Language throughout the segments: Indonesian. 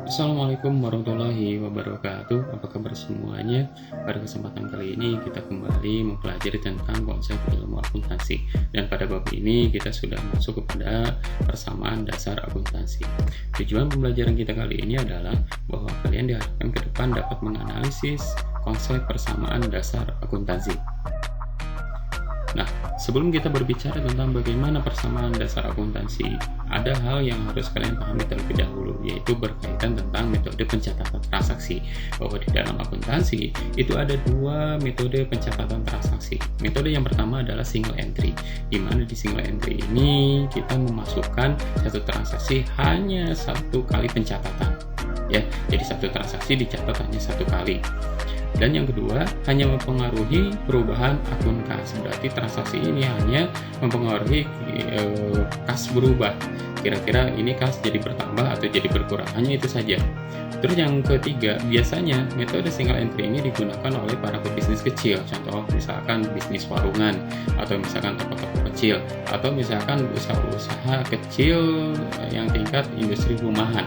Assalamualaikum warahmatullahi wabarakatuh. Apa kabar semuanya? Pada kesempatan kali ini kita kembali mempelajari tentang konsep ilmu akuntansi. Dan pada bab ini kita sudah masuk kepada persamaan dasar akuntansi. Tujuan pembelajaran kita kali ini adalah bahwa kalian diharapkan ke depan dapat menganalisis konsep persamaan dasar akuntansi. Nah, sebelum kita berbicara tentang bagaimana persamaan dasar akuntansi, ada hal yang harus kalian pahami terlebih dahulu, yaitu berkaitan tentang metode pencatatan transaksi. Bahwa di dalam akuntansi, itu ada dua metode pencatatan transaksi. Metode yang pertama adalah single entry, di mana di single entry ini kita memasukkan satu transaksi hanya satu kali pencatatan. Ya, jadi satu transaksi dicatat hanya satu kali. Dan yang kedua, hanya mempengaruhi perubahan akun kas. Berarti transaksi ini hanya mempengaruhi kas berubah. Kira-kira ini kas jadi bertambah atau jadi berkurang, hanya itu saja. Terus yang ketiga, biasanya metode single entry ini digunakan oleh para pebisnis kecil. Contoh misalkan bisnis warungan, atau misalkan toko-toko kecil, atau misalkan usaha-usaha kecil yang tingkat industri rumahan.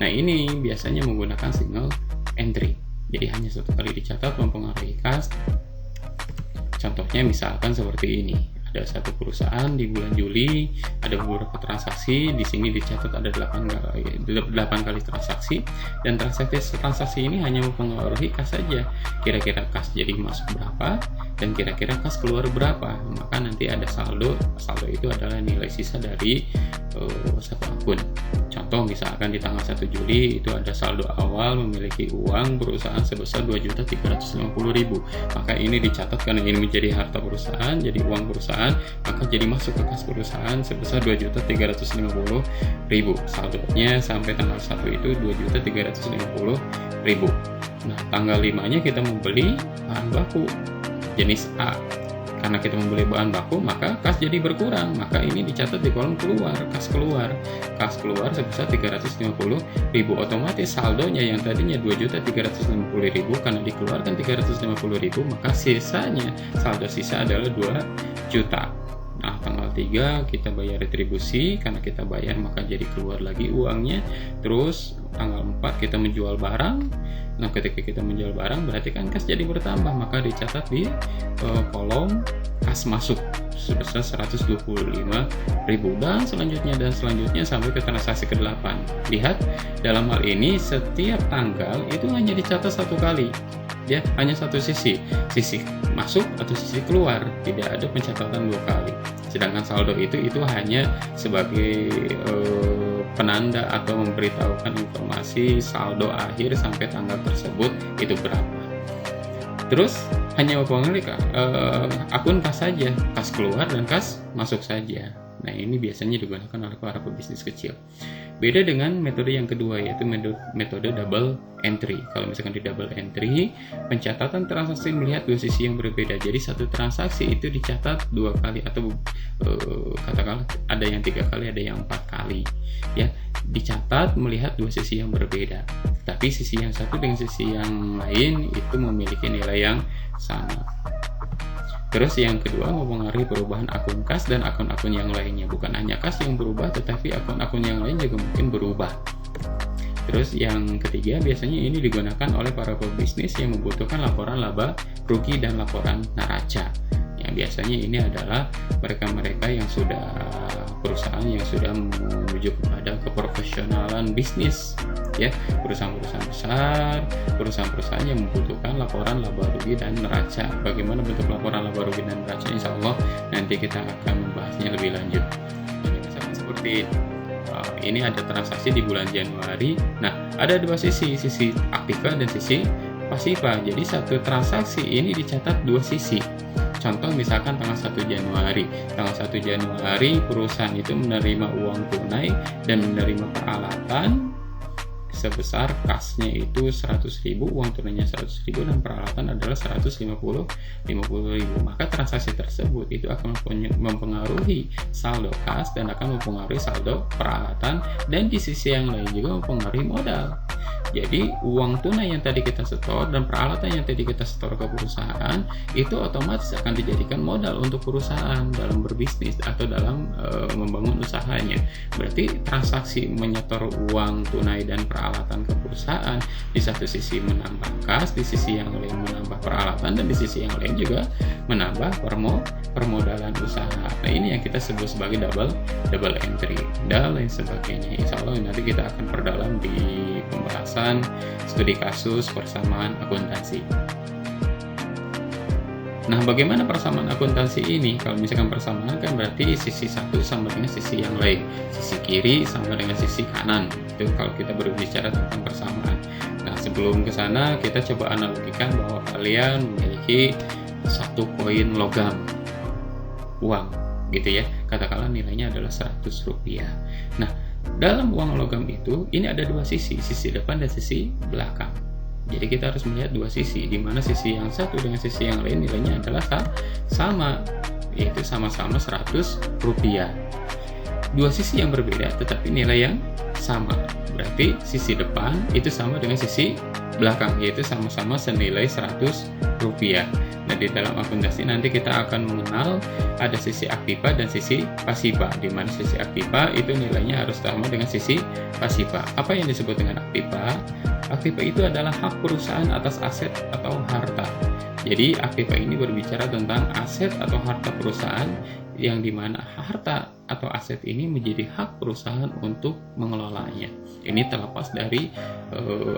Nah, ini biasanya menggunakan single entry. Jadi hanya satu kali dicatat mempengaruhi kas. Contohnya misalkan seperti ini. Ada satu perusahaan di bulan Juli, ada beberapa transaksi, di sini dicatat ada 8 kali transaksi, dan transaksi ini hanya mempengaruhi kas saja. Kira-kira kas jadi masuk berapa, dan kira-kira kas keluar berapa. Maka nanti ada saldo itu adalah nilai sisa dari satu akun. Contoh misalkan di tanggal 1 Juli itu ada saldo awal memiliki uang perusahaan sebesar 2.350.000. Maka ini dicatat karena ini menjadi harta perusahaan, jadi uang perusahaan, maka jadi masuk ke kas perusahaan sebesar 2.350.000. Saldonya sampai tanggal 1 itu 2.350.000. Nah, tanggal 5-nya kita membeli bahan baku jenis A. Karena kita membeli bahan baku, maka kas jadi berkurang. Maka ini dicatat di kolom keluar, kas keluar. Kas keluar sebesar 350.000. Otomatis saldonya yang tadinya 2.350.000 karena dikeluarkan 350.000, maka sisanya, saldo sisa adalah 2 juta. Nah, tanggal 3 kita bayar retribusi, karena kita bayar maka jadi keluar lagi uangnya. Terus tanggal 4 kita menjual barang. Nah, ketika kita menjual barang berarti kan kas jadi bertambah, maka dicatat di kolom kas masuk sebesar 125.000 dan selanjutnya sampai ke transaksi ke-8. Lihat, dalam hal ini setiap tanggal itu hanya dicatat satu kali. Ya, hanya satu sisi masuk atau sisi keluar, tidak ada pencatatan 2 kali. Sedangkan saldo itu hanya sebagai penanda atau memberitahukan informasi saldo akhir sampai tanggal tersebut itu berapa. Terus hanya mempengaruhi akun kas saja, kas keluar dan kas masuk saja. Nah, ini biasanya digunakan oleh para pebisnis kecil. Beda dengan metode yang kedua, yaitu metode double entry. Kalau misalkan di double entry, pencatatan transaksi melihat dua sisi yang berbeda. Jadi satu transaksi itu dicatat 2 kali atau katakanlah ada yang 3 kali, ada yang 4 kali. Ya, dicatat melihat dua sisi yang berbeda. Tapi sisi yang satu dengan sisi yang lain itu memiliki nilai yang sama. Terus yang kedua, mempengaruhi perubahan akun kas dan akun-akun yang lainnya. Bukan hanya kas yang berubah, tetapi akun-akun yang lain juga mungkin berubah. Terus yang ketiga, biasanya ini digunakan oleh para pebisnis yang membutuhkan laporan laba rugi dan laporan neraca. Yang biasanya ini adalah mereka-mereka yang sudah perusahaan yang sudah menuju kepada keprofesionalan bisnis, ya, perusahaan-perusahaan besar, perusahaan-perusahaan yang membutuhkan laporan laba rugi dan neraca. Bagaimana bentuk laporan laba rugi dan neraca? Insya Allah nanti kita akan membahasnya lebih lanjut. Jadi misalkan seperti ini ada transaksi di bulan Januari. Nah, ada dua sisi aktiva dan sisi pasiva. Jadi satu transaksi ini dicatat dua sisi. Contoh misalkan tanggal 1 Januari. Tanggal 1 Januari perusahaan itu menerima uang tunai dan menerima peralatan sebesar kasnya itu 100.000, uang tunainya 100.000 dan peralatan adalah 150.000. Maka transaksi tersebut itu akan mempengaruhi saldo kas dan akan mempengaruhi saldo peralatan, dan di sisi yang lain juga mempengaruhi modal. Jadi uang tunai yang tadi kita setor dan peralatan yang tadi kita setor ke perusahaan itu otomatis akan dijadikan modal untuk perusahaan dalam berbisnis atau dalam membangun usahanya. Berarti transaksi menyetor uang tunai dan peralatan ke perusahaan di satu sisi menambah kas, di sisi yang lain menambah peralatan, dan di sisi yang lain juga menambah permodalan usaha. Nah, ini yang kita sebut sebagai double entry dan lain sebagainya. Insya Allah nanti kita akan perdalam di pembahasan studi kasus persamaan akuntansi. Nah, bagaimana persamaan akuntansi ini? Kalau misalkan persamaan kan berarti sisi satu sama dengan sisi yang lain, sisi kiri sama dengan sisi kanan. Itu kalau kita berbicara tentang persamaan. Nah, sebelum ke sana kita coba analogikan bahwa kalian memiliki satu koin logam uang, gitu ya. Katakanlah nilainya adalah 100 rupiah. Nah, dalam uang logam itu, ini ada dua sisi depan dan sisi belakang. Jadi kita harus melihat dua sisi, di mana sisi yang satu dengan sisi yang lain nilainya adalah sama, yaitu sama-sama 100 rupiah. Dua sisi yang berbeda tetapi nilai yang sama. Berarti sisi depan itu sama dengan sisi belakang, yaitu sama-sama senilai 100 rupiah. Nah, di dalam akuntansi nanti kita akan mengenal ada sisi aktiva dan sisi pasiva, di mana sisi aktiva itu nilainya harus sama dengan sisi pasiva. Apa yang disebut dengan aktiva? Aktiva itu adalah hak perusahaan atas aset atau harta. Jadi aktiva ini berbicara tentang aset atau harta perusahaan, yang dimana harta atau aset ini menjadi hak perusahaan untuk mengelolanya. Ini terlepas dari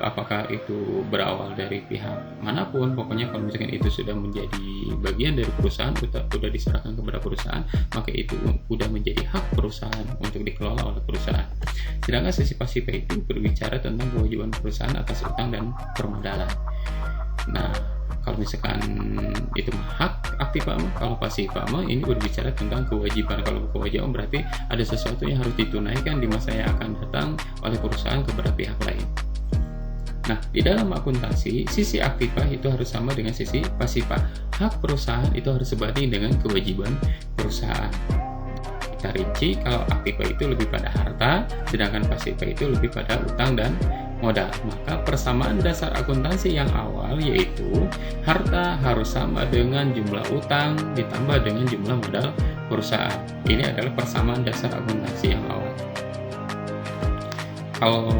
apakah itu berawal dari pihak manapun, pokoknya kalau misalkan itu sudah menjadi bagian dari perusahaan, sudah diserahkan kepada perusahaan, maka itu sudah menjadi hak perusahaan untuk dikelola oleh perusahaan. Sedangkan sisi pasiva itu berbicara tentang kewajiban perusahaan atas utang dan permodalan. Nah, kalau misalkan itu hak aktiva, kalau pasiva ini berbicara tentang kewajiban. Kalau kewajiban berarti ada sesuatu yang harus ditunaikan di masa yang akan datang oleh perusahaan kepada pihak lain. Nah, di dalam akuntansi, sisi aktiva itu harus sama dengan sisi pasiva. Hak perusahaan itu harus sebanding dengan kewajiban perusahaan. Kita rinci, kalau aktiva itu lebih pada harta, sedangkan pasiva itu lebih pada utang dan modal. Maka persamaan dasar akuntansi yang awal yaitu harta harus sama dengan jumlah utang ditambah dengan jumlah modal perusahaan. Ini adalah persamaan dasar akuntansi yang awal. Kalau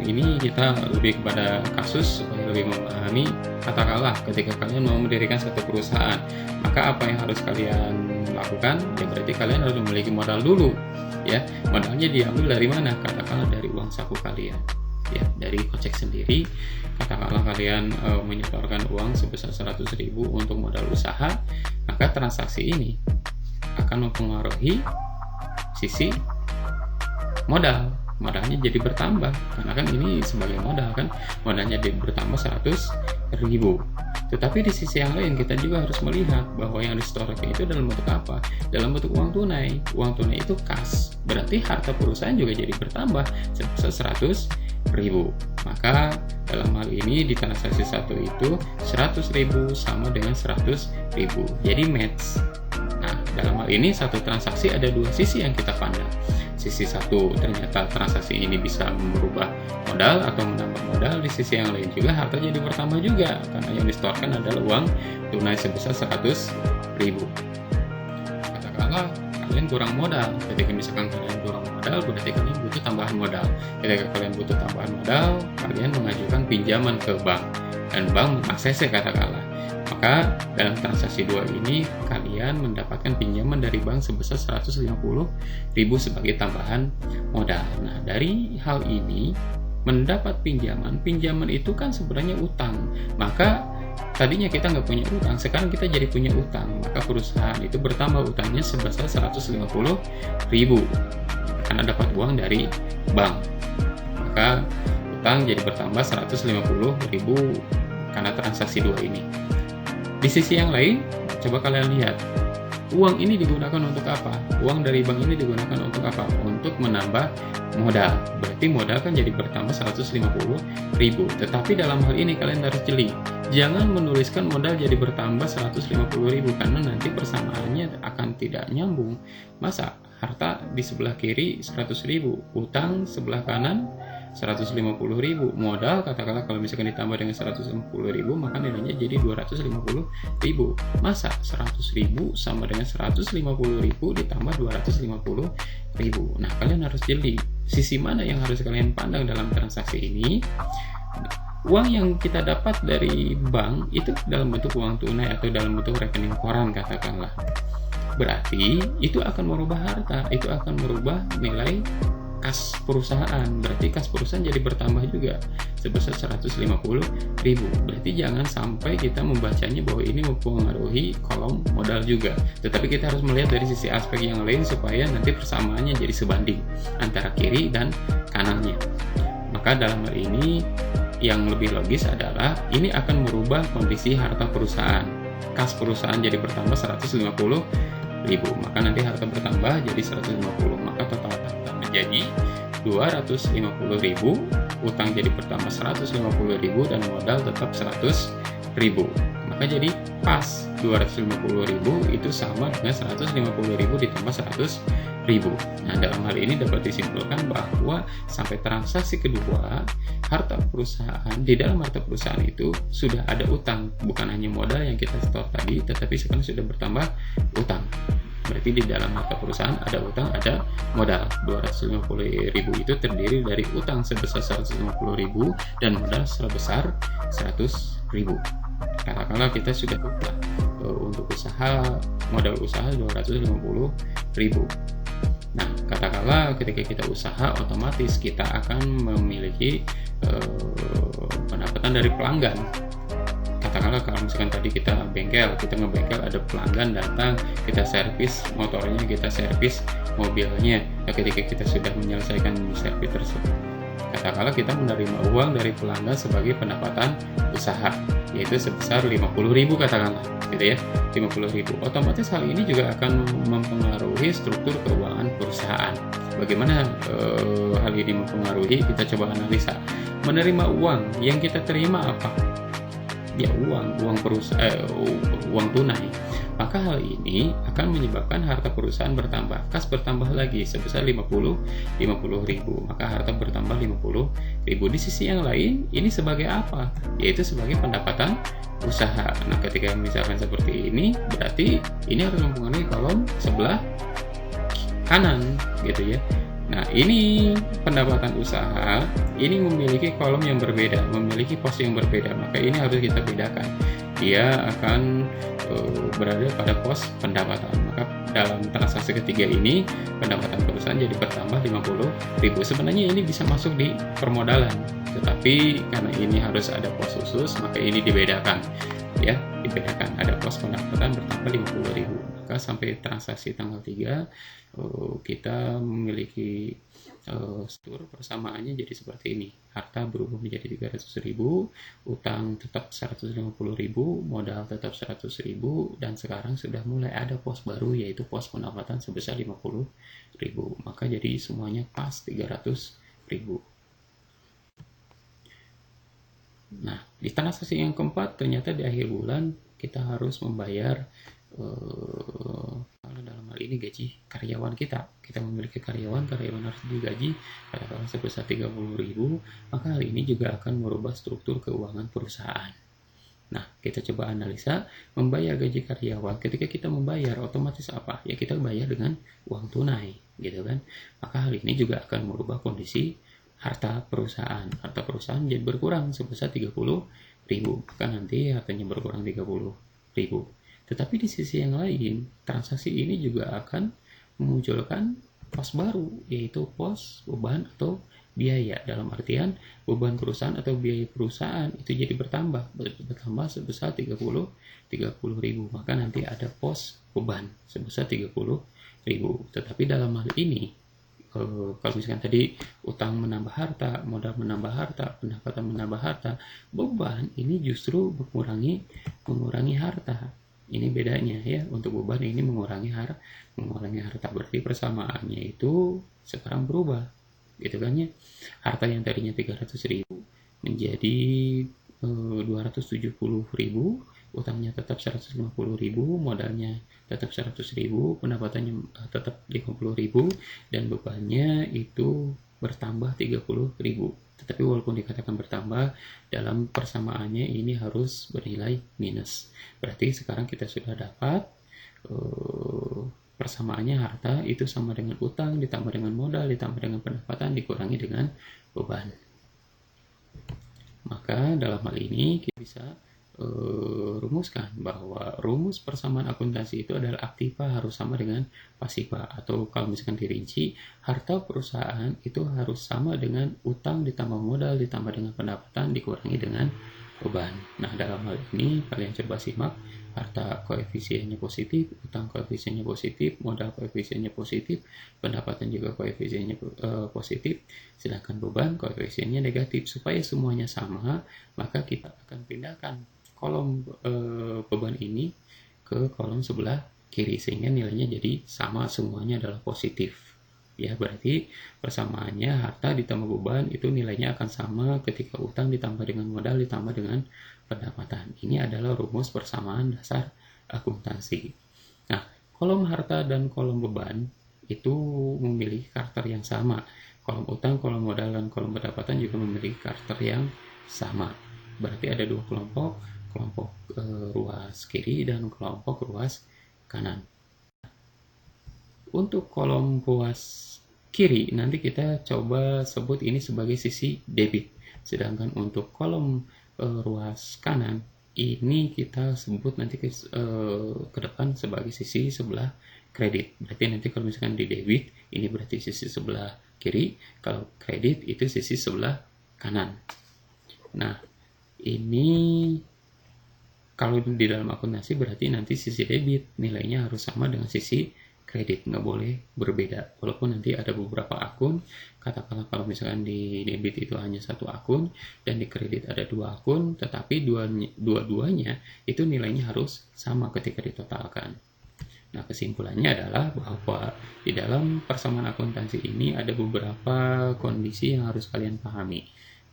ini kita lebih kepada kasus supaya lebih memahami. Katakanlah ketika kalian mau mendirikan satu perusahaan, maka apa yang harus kalian lakukan? Ya berarti kalian harus memiliki modal dulu. Ya, modalnya diambil dari mana? Katakanlah dari uang saku kalian. Ya, dari kocek sendiri. Katakanlah kalian menyetorkan uang sebesar 100.000 untuk modal usaha, maka transaksi ini akan mempengaruhi sisi modalnya jadi bertambah, karena kan ini sebagai modal kan, modalnya jadi bertambah 100.000. Tetapi di sisi yang lain kita juga harus melihat bahwa yang disetorkan itu dalam bentuk apa? Dalam bentuk uang tunai. Uang tunai itu kas, berarti harta perusahaan juga jadi bertambah sebesar 100.000. Maka dalam hal ini di transaksi satu itu 100.000 sama dengan 100.000, jadi match. Nah, dalam hal ini satu transaksi ada dua sisi yang kita pandang. Sisi satu, ternyata transaksi ini bisa merubah modal atau menambah modal. Di sisi yang lain juga harta jadi bertambah juga, karena yang disetorkan adalah uang tunai sebesar 100.000. Katakanlah kalian kurang modal. Ketika misalkan kalian kurang modal, berarti kalian butuh tambahan modal. Ketika kalian butuh tambahan modal, kalian mengajukan pinjaman ke bank, dan bank mengakses katakanlah. Maka dalam transaksi 2 ini kalian mendapatkan pinjaman dari bank sebesar 150.000 sebagai tambahan modal. Nah, dari hal ini mendapat pinjaman itu kan sebenarnya utang. Maka tadinya kita nggak punya utang, sekarang kita jadi punya utang. Maka perusahaan itu bertambah utangnya sebesar 150.000 karena dapat uang dari bank. Maka utang jadi bertambah 150.000 karena transaksi 2 ini. Di sisi yang lain, coba kalian lihat, uang ini digunakan untuk apa? Uang dari bank ini digunakan untuk apa? Untuk menambah modal. Berarti modal kan jadi bertambah 150.000. Tetapi dalam hal ini kalian harus jeli. Jangan menuliskan modal jadi bertambah 150.000, karena nanti persamaannya akan tidak nyambung. Masa harta di sebelah kiri 100.000, utang sebelah kanan 150.000. Modal katakanlah kalau misalkan ditambah dengan 150.000 maka nilainya jadi 250.000. Masa 100.000 sama dengan 150.000 ditambah 250.000? Nah, kalian harus jeli sisi mana yang harus kalian pandang dalam transaksi ini. Uang yang kita dapat dari bank itu dalam bentuk uang tunai atau dalam bentuk rekening koran katakanlah, berarti itu akan merubah harta, itu akan merubah nilai kas perusahaan. Berarti kas perusahaan jadi bertambah juga sebesar 150.000. Berarti jangan sampai kita membacanya bahwa ini mempengaruhi kolom modal juga, tetapi kita harus melihat dari sisi aspek yang lain supaya nanti persamaannya jadi sebanding antara kiri dan kanannya. Maka dalam hal ini yang lebih logis adalah ini akan merubah kondisi harta perusahaan. Kas perusahaan jadi bertambah 150.000, maka nanti harta bertambah jadi 150, maka total harta menjadi 250.000, utang jadi bertambah 150.000 dan modal tetap 100.000. Maka jadi pas 250.000 itu sama dengan 150.000 ditambah 100.000. Nah, dalam hal ini dapat disimpulkan bahwa sampai transaksi kedua, harta perusahaan, di dalam harta perusahaan itu sudah ada utang, bukan hanya modal yang kita store tadi, tetapi sekarang sudah bertambah utang. Berarti di dalam harta perusahaan ada utang, ada modal. 250.000 itu terdiri dari utang sebesar 150.000 dan modal sebesar 100.000. Katakanlah kita sudah buka untuk usaha, modal usaha 250.000. Nah, katakanlah ketika kita usaha, otomatis kita akan memiliki pendapatan dari pelanggan. Katakanlah kalau misalkan tadi kita ngebengkel, ada pelanggan datang, kita servis motornya, kita servis mobilnya. Nah, ketika kita sudah menyelesaikan servis tersebut, katakanlah kita menerima uang dari pelanggan sebagai pendapatan usaha, yaitu sebesar 50.000 katakanlah, gitu ya, 50.000. Otomatis hal ini juga akan mempengaruhi struktur keuangan perusahaan. Bagaimana hal ini mempengaruhi? Kita coba analisa. Menerima uang yang kita terima apa? Ya uang tunai. Maka hal ini akan menyebabkan harta perusahaan bertambah, kas bertambah lagi sebesar 50.000, maka harta bertambah 50.000. Di sisi yang lain, ini sebagai apa? Yaitu sebagai pendapatan usaha. Nah, ketika misalkan seperti ini, berarti ini harus mempengaruhi kolom sebelah kanan, gitu ya. Nah, ini pendapatan usaha, ini memiliki kolom yang berbeda, memiliki pos yang berbeda, maka ini harus kita bedakan. Dia akan berada pada pos pendapatan. Maka dalam transaksi ketiga ini, pendapatan perusahaan jadi bertambah 50.000. Sebenarnya ini bisa masuk di permodalan, tetapi karena ini harus ada pos khusus, maka ini dibedakan. Ya, dibedakan, ada pos pendapatan bertambah 50.000. Maka sampai transaksi tanggal 3 kita memiliki struktur persamaannya jadi seperti ini. Harta berubah menjadi 300.000, utang tetap 150.000, modal tetap 100.000, dan sekarang sudah mulai ada pos baru, yaitu pos pendapatan sebesar 50.000. Maka jadi semuanya pas 300.000. Nah, di transaksi yang keempat, ternyata di akhir bulan kita harus membayar kalau dalam hal ini gaji karyawan kita memiliki karyawan harus digaji katakanlah sebesar 30.000, maka hal ini juga akan merubah struktur keuangan perusahaan. Nah, kita coba analisa membayar gaji karyawan. Ketika kita membayar, otomatis apa? Ya, kita bayar dengan uang tunai, gitu kan? Maka hal ini juga akan merubah kondisi harta perusahaan. Harta perusahaan jadi berkurang sebesar 30.000, maka nanti hartanya berkurang 30.000. Tetapi di sisi yang lain, transaksi ini juga akan memunculkan pos baru, yaitu pos beban atau biaya. Dalam artian beban perusahaan atau biaya perusahaan itu jadi bertambah sebesar 30.000. Maka nanti ada pos beban sebesar 30.000. Tetapi dalam hal ini, kalau misalkan tadi utang menambah harta, modal menambah harta, pendapatan menambah harta, beban ini justru mengurangi harta. Ini bedanya ya, untuk beban ini mengurangi harta, berarti persamaannya itu sekarang berubah, gitu kan ya. Harta yang tadinya 300.000 menjadi 270.000, utangnya tetap 150.000, modalnya tetap 100.000, pendapatannya tetap 50.000, dan bebannya itu bertambah 30.000. Tetapi walaupun dikatakan bertambah, dalam persamaannya ini harus bernilai minus. Berarti sekarang kita sudah dapat persamaannya harta itu sama dengan utang ditambah dengan modal ditambah dengan pendapatan dikurangi dengan beban. Maka dalam hal ini kita bisa rumuskan bahwa rumus persamaan akuntansi itu adalah aktiva harus sama dengan pasiva, atau kalau misalkan dirinci, harta perusahaan itu harus sama dengan utang ditambah modal ditambah dengan pendapatan dikurangi dengan beban. Nah, dalam hal ini kalian coba simak, harta koefisiennya positif, utang koefisiennya positif, modal koefisiennya positif, pendapatan juga koefisiennya positif, sedangkan beban koefisiennya negatif. Supaya semuanya sama, maka kita akan pindahkan kolom beban ini ke kolom sebelah kiri sehingga nilainya jadi sama, semuanya adalah positif. Ya, berarti persamaannya harta ditambah beban itu nilainya akan sama ketika utang ditambah dengan modal ditambah dengan pendapatan. Ini adalah rumus persamaan dasar akuntansi. Nah, kolom harta dan kolom beban itu memiliki karakter yang sama. Kolom utang, kolom modal, dan kolom pendapatan juga memiliki karakter yang sama. Berarti ada dua kelompok ruas kiri dan kelompok ruas kanan. Untuk kolom ruas kiri nanti kita coba sebut ini sebagai sisi debit, sedangkan untuk kolom ruas kanan ini kita sebut nanti ke depan sebagai sisi sebelah kredit. Berarti nanti kalau misalkan di debit ini berarti sisi sebelah kiri, kalau kredit itu sisi sebelah kanan. Nah, ini kalau di dalam akuntansi berarti nanti sisi debit nilainya harus sama dengan sisi kredit, nggak boleh berbeda. Walaupun nanti ada beberapa akun, katakanlah kalau misalkan di debit itu hanya satu akun dan di kredit ada dua akun, tetapi dua-duanya itu nilainya harus sama ketika ditotalkan. Nah, kesimpulannya adalah bahwa di dalam persamaan akuntansi ini ada beberapa kondisi yang harus kalian pahami.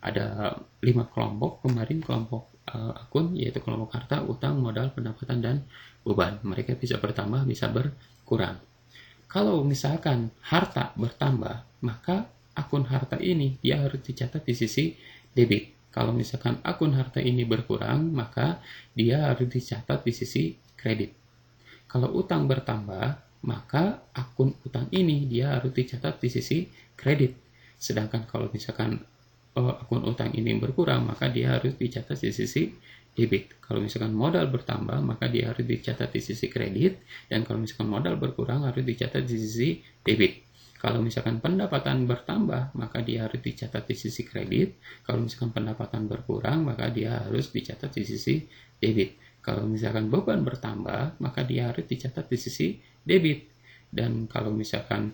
Ada 5 kelompok, kemarin kelompok akun, yaitu kelompok harta, utang, modal, pendapatan, dan beban. Mereka bisa bertambah, bisa berkurang. Kalau misalkan harta bertambah, maka akun harta ini dia harus dicatat di sisi debit. Kalau misalkan akun harta ini berkurang, maka dia harus dicatat di sisi kredit. Kalau utang bertambah, maka akun utang ini dia harus dicatat di sisi kredit. Sedangkan kalau misalkan akun utang ini berkurang, maka dia harus dicatat di sisi debit. Kalau misalkan modal bertambah, maka dia harus dicatat di sisi kredit, dan kalau misalkan modal berkurang harus dicatat di sisi debit. Kalau misalkan pendapatan bertambah, maka dia harus dicatat di sisi kredit. Kalau misalkan pendapatan berkurang, maka dia harus dicatat di sisi debit. Kalau misalkan beban bertambah, maka dia harus dicatat di sisi debit. Dan kalau misalkan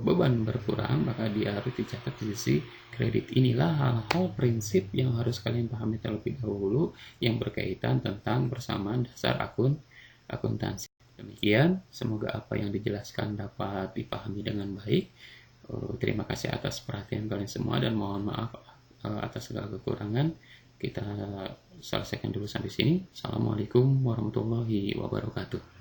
beban berkurang, maka dia harus dicatat di sisi kredit. Inilah hal-hal prinsip yang harus kalian pahami terlebih dahulu yang berkaitan tentang persamaan dasar akuntansi. Demikian, semoga apa yang dijelaskan dapat dipahami dengan baik. Terima kasih atas perhatian kalian semua dan mohon maaf atas segala kekurangan. Kita selesaikan dulu sampai sini. Assalamualaikum warahmatullahi wabarakatuh.